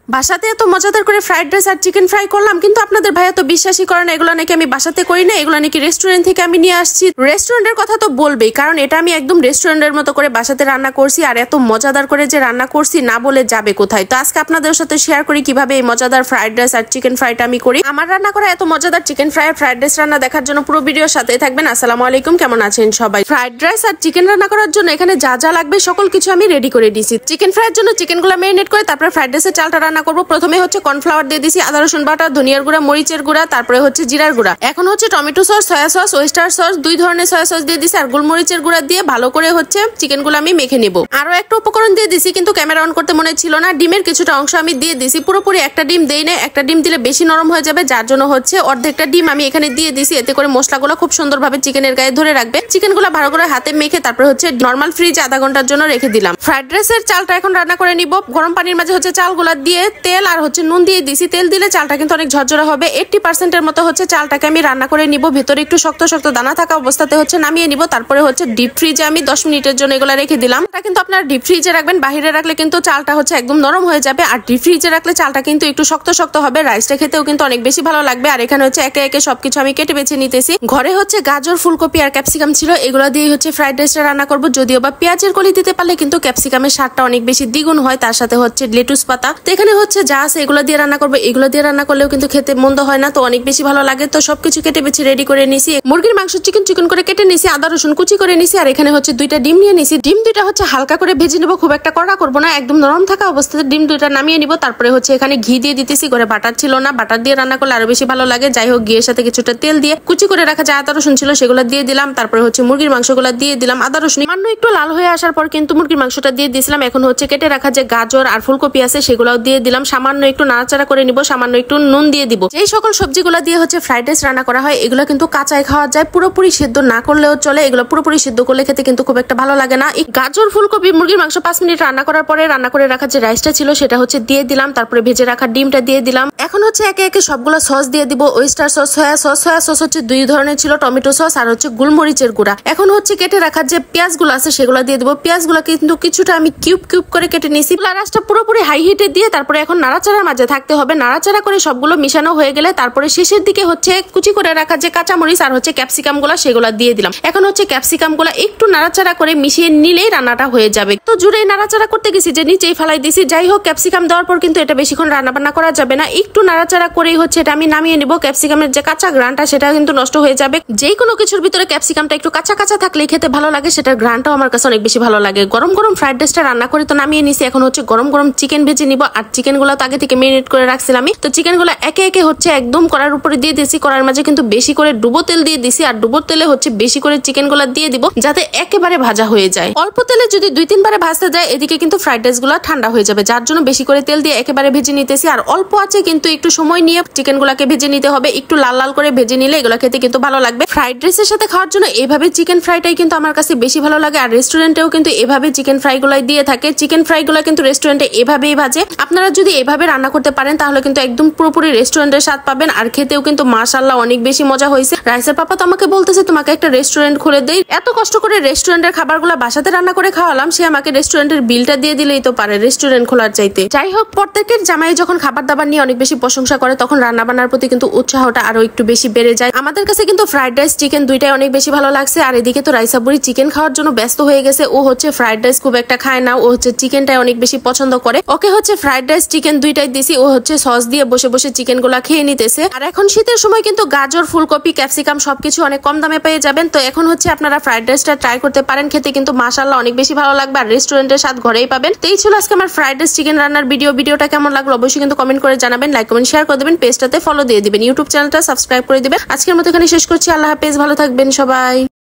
বাসাতে এত মজাদার করে ফ্রাইড রাইস আর চিকেন ফ্রাই করলাম, কিন্তু আপনাদের ভাইয়া তো বিশ্বাসই করে না এগুলো নাকি আমি বাসাতে করি না, এগুলো নাকি রেস্টুরেন্ট থেকে আমি নিয়ে আসছি। রেস্টুরেন্টের কথা তো বলবেই, কারণ এটা আমি একদম রেস্টুরেন্টের মতো করে বাসাতে রান্না করছি, আর এত মজাদার করে যে রান্না করছি না বলে যাবে কোথায়। তো আজকে আপনাদের সাথে শেয়ার করি কিভাবে এই মজাদার ফ্রাইড রাইস আর চিকেন ফ্রাইটা আমি করি। আমার রান্না করা এত মজাদার চিকেন ফ্রাই আর ফ্রাইড রাইস রান্না দেখার জন্য পুরো ভিডিওর সাথেই থাকবেন। আসসালামু আলাইকুম, কেমন আছেন সবাই? ফ্রাইড রাইস আর চিকেন রান্না করার জন্য এখানে যা যা লাগবে সকল কিছু আমি রেডি করে দিয়েছি। চিকেন ফ্রাইয়ের জন্য চিকেনগুলো ম্যারিনেট করে তারপরে ফ্রাইড রাইসের চালটা রান্না করব। প্রথমে কর্নফ্লাওয়ার দিয়ে দিছি, আদা রসুন বাটা, ধনিয়ার গুঁড়া, মরিচের গুঁড়া, তারপরে জিরার গুঁড়া। এখন tomato sauce, soya sauce, oyster sauce, দুই ধরনের সয়া সস দিয়ে দিছি, আর গোলমরিচের গুঁড়া দিয়ে ভালো করে চিকেনগুলো আমি মেখে নিব। আরো একটা উপকরণ দিয়ে দিছি, কিন্তু ক্যামেরা অন করতে মনে ছিল না। ডিমের কিছুটা অংশ আমি দিয়ে দিছি, পুরোপুরি একটা ডিম দেই না, একটা ডিম দিলে বেশি নরম হয়ে যাবে, যার জন্য অর্ধেকটা ডিম আমি এখানে দিয়ে দিছি। এতে করে মশলাগুলো খুব সুন্দরভাবে চিকেনের গায়ে ধরে রাখবে। চিকেনগুলো ভালো করে হাতে মেখে তারপরে নর্মাল ফ্রিজে আধা ঘন্টার জন্য রেখে দিলাম। ফ্রাইড রাইসের চালটা এখন রান্না করে নিব। গরম পানির মাঝে চালগুলা দিয়ে তেল আর নুন দিয়ে দিছি। তেল দিলে চালটা কিন্তু অনেক ঝরঝরা হবে। 80% এর মতো চালটাকে আমি রান্না করে নিব। ভিতরে একটু শক্ত শক্ত দানা থাকা অবস্থাতে নামিয়ে নিব। তারপরে ডিপ ফ্রিজে আমি 10 মিনিটের জন্য এগুলা রেখে দিলাম। এটা কিন্তু আপনারা ডিপ ফ্রিজে রাখবেন, বাহিরে রাখলে কিন্তু চালটা একদম নরম হয়ে যাবে, আর ডিপ ফ্রিজে রাখলে চালটা কিন্তু একটু শক্ত শক্ত হবে। রাইসটা খেতেও কিন্তু অনেক বেশি ভালো লাগবে। আর এখানে একে একে সবকিছু আমি কেটে বেছে নিতেছি। ঘরে গাজর, ফুলকপি আর ক্যাপসিকাম ছিল, এগুলো দিয়ে ফ্রাইড রাইসটা রান্না করব। যদিও বা পেঁয়াজের কলি দিতে পারলে কিন্তু ক্যাপসিকামের স্বাদটা অনেক বেশি দ্বিগুণ হয়। তার সাথে লেটুস পাতা। তো এখানে যা আছে এগুলো দিয়ে রান্না করবো। এগুলো দিয়ে রান্না করলেও কিন্তু খেতে মন্দ হয় না, তো অনেক বেশি ভালো লাগে। তো সবকিছু কেটে বেছে রেডি করে নিছি। মুরগির মাংস চিকন করে কেটে নিছি, আদা রসুন কুচি করে নিছি, আর এখানে দুইটা ডিম নিয়ে নিছি। ডিম দুইটা হালকা করে ভেজে নেবো, খুব একটা কড়া করবো না, একদম নরম থাকা অবস্থাতে ডিম দুইটা নামিয়ে নিব। তারপরে এখানে ঘি দিয়ে দিতেছি। ঘরে বাটার ছিল না, বাটার দিয়ে রান্না করলে আরো বেশি ভালো লাগে। যাই হোক, ঘিয়ের সাথে কিছুটা তেল দিয়ে কুচি করে রাখা যা আদা রসুন ছিল সেগুলো দিয়ে দিলাম। তারপরে মুরগির মাংসগুলো দিয়ে দিলাম। আদা রসুন সামান্য একটু লাল হয়ে আসার পর কিন্তু মুরগির মাংসটা দিয়ে দিয়েছিলাম। এখন কেটে রাখা যে গাজর আর ফুলকপি আছে সেগুলোও দিয়ে দিলাম। সামান্য একটু নাড়াচাড়া করে নিব, সামান্য একটু নুন দিয়ে দিব। এই সকল সবজিগুলো দিয়ে ফ্রাইড রাইস রান্না করা হয়, এগুলো কিন্তু কাঁচাই খাওয়া যায়, পুরোপুরি সিদ্ধ না করলেও চলে। এগুলো পুরোপুরি সিদ্ধ করলে খেতে কিন্তু খুব একটা ভালো লাগে না। এই গাজর, ফুলকপি, মুরগির মাংস 5 মিনিট রান্না করার পরে রান্না করে রাখা যে রাইসটা ছিল সেটা দিয়ে দিলাম। তারপরে ভেজে রাখা ডিমটা দিয়ে দিলাম। এখন একে একে সবগুলো সস দিয়ে দিব। Oyster sauce, soya sauce. Soya sauce দুই ধরনের ছিল, টমেটো সস আর গোলমরিচের গুঁড়া। এখন কেটে রাখা যে পেঁয়াজগুলো আছে সেগুলো দিয়ে দিব। পেঁয়াজগুলো কিন্তু কিছুটা আমি কিউব কিউব করে কেটে নিছি। রাইসটা পুরোপুরি হাই হিটে দিয়ে তারপরে এখন নাড়াচাড়ার মাঝে থাকতে হবে। নাড়াচাড়া করে সবগুলো মিশানো হয়ে গেলে তারপরে শেষের দিকে কুচি করে রাখা যে কাঁচামরিচ আর ক্যাপসিকাম গুলা সেগুলো দিয়ে দিলাম। এখন ক্যাপসিকাম গুলা একটু নাড়াচাড়া করে মিশিয়ে নিলেই রান্নাটা হয়ে যাবে। তো জুড়ে নাড়াচাড়া করতে গেছি যে নিচেই ফেলাই দিছি। যাই হোক, ক্যাপসিকাম দেওয়ার পর কিন্তু এটা বেশিক্ষণ রান্না বান্না করা যাবে না, একটু নাড়াচাড়া করেই এটা আমি নামিয়ে নিব। ক্যাপসিকামের যে কাঁচা গ্রানটা সেটা কিন্তু নষ্ট হয়ে যাবে। যে কোনো কিছুর ভিতরে ক্যাপসিকামটা একটু কাঁচা কাঁচা থাকলে খেতে ভালো লাগে, সেটার গ্রানটাও আমার কাছে অনেক বেশি ভালো লাগে। গরম গরম ফ্রাইড রাইসটা রান্না করে তো নামিয়ে নিছি। এখন গরম গরম চিকেন ভেজে নিব। আর চিকেন গুলো তো আগে থেকে ম্যারিনেট করে রাখছিলাম আমি। তো চিকেন গুলো একে একে একদম কড়ার উপরে দিয়ে দিয়েছি। কড়ার মাঝে কিন্তু বেশি করে ডুবো তেল দিয়ে দিছি, আর ডুবো তেলে বেশি করে চিকেন গুলা দিয়ে দিব যাতে একেবারে ভাজা হয়ে যায়। অল্প তেলে যদি 2-3 বারে ভাজতে যায় এদিকে কিন্তু ফ্রাইড রাইস গুলা ঠান্ডা হয়ে যাবে, যার জন্য বেশি করে তেল দিয়ে একেবারে ভেজে নিতেছি। আর অল্প আছে কিন্তু একটু সময় নিয়ে চিকেন গুলাকে ভেজে নিতে হবে। একটু লাল লাল করে ভেজে নিলে এগুলো খেতে কিন্তু ভালো লাগবে। ফ্রাইড রাইসের সাথে খাওয়ার জন্য এইভাবে চিকেন ফ্রাইটাই কিন্তু আমার কাছে বেশি ভালো লাগে। আর রেস্টুরেন্টেও কিন্তু এভাবে চিকেন ফ্রাই গুলাই দিয়ে থাকে। চিকেন ফ্রাই গুলা কিন্তু রেস্টুরেন্টে এভাবেই ভাজে। আপনারা যদি এভাবে রান্না করতে পারেন তাহলে কিন্তু একদম পুরোপুরি রেস্টুরেন্টের স্বাদ পাবেন। আর খেতেও কিন্তু মাশাআল্লাহ অনেক বেশি মজা হয়েছে। রাইসের পাপা তো আমাকে বলতেছে তোমাকে একটা রেস্টুরেন্ট খুলে দেই। এত কষ্ট করে রেস্টুরেন্টের খাবারগুলো বাসাতে রান্না করে খাওয়ালাম, সে আমাকে রেস্টুরেন্টের বিলটা দিয়ে দিলেই তো পারে রেস্টুরেন্ট খোলার চাইতে। যাই হোক, প্রত্যেকের জামাই যখন খাবার দাবার নিয়ে অনেক বেশি প্রশংসা করে তখন রান্না বান্নার প্রতি কিন্তু উৎসাহটা আরো একটু বেশি বেড়ে যায়। আমাদের কাছে কিন্তু ফ্রাইড রাইস, চিকেন দুইটাই অনেক বেশি ভালো লাগছে। আর এদিকে তো রাইসা বুড়ি চিকেন খাওয়ার জন্য ব্যস্ত হয়ে গেছে। ও ফ্রাইড রাইস খুব একটা খায় না, ও চিকেনটাই অনেক বেশি পছন্দ করে। ওকে ফ্রাইড রাইস, চিকেন দুইটাই দিছি। ও সস দিয়ে বসে বসে চিকেন গুলা খেয়ে নিতেছে। আর এখন শীতের সময় কিন্তু গাজর, ফুলকপি, ক্যাপসিকাম সবকিছু অনেক কম দামে পেয়ে যাবেন। তো এখন আপনারা ফ্রাইড রাইসটা ট্রাই করতে পারেন, খেতে কিন্তু মাশাআল্লাহ অনেক বেশি ভালো লাগবে। আর রেস্টুরেন্টের স্বাদ ঘরেই পাবেন। তো এই ছিল আজকে আমার ফ্রাইড রাইস চিকেন রান্নার ভিডিওটা কেমন লাগলো অবশ্যই কিন্তু কমেন্ট করে জানাবেন, লাইক কমেন্ট শেয়ার করে দেবেন, পেজটাতে ফলো দিয়ে দিবেন, ইউটিউব চ্যানেলটা সাবস্ক্রাইব করে দিবেন। আজকের মতো এখানে শেষ করছি। আল্লাহ হাফেজ, ভালো থাকবেন সবাই।